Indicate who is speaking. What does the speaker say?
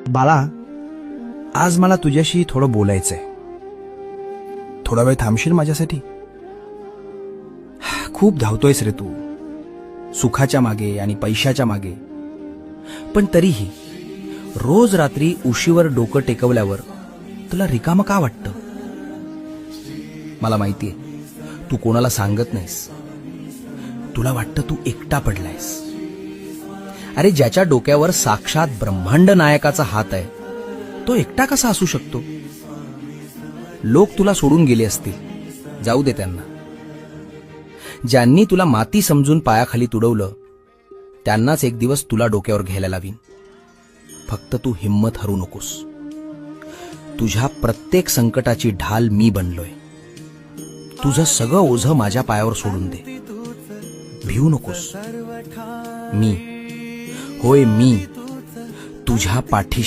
Speaker 1: बाळा, आज मला तुझ्याशी थोडं बोलायचंय. थोडा वेळ थांबशील माझ्यासाठी? खूप धावतोयस रे तू, सुखाच्या मागे आणि पैशाच्या मागे. पण तरीही रोज रात्री उशीवर डोकं टेकवल्यावर तुला रिकामं का वाटतं? मला माहितीये, तू कोणाला सांगत नाहीस. तुला वाटतं तू एकटा पडलायस. अरे, ज्याच्या डोक्यावर साक्षात ब्रह्मांड नायकाचा हात आहे, तो एकटा कसा असू शकतो? लोक तुला सोडून गेले असतील, जाऊ दे त्यांना. ज्यांनी तुला माती समजून पायाखाली तुडवलं, त्यांनाच एक दिवस तुला डोक्यावर घ्यायला लावीन. फक्त तू हिम्मत हरू नकोस. तुझ्या प्रत्येक संकटाची ढाल मी बनलोय. तुझं सगळं ओझं माझ्या पायावर सोडून दे. भिवू नकोस. मी, होय मी, तुझ्या पाठीशी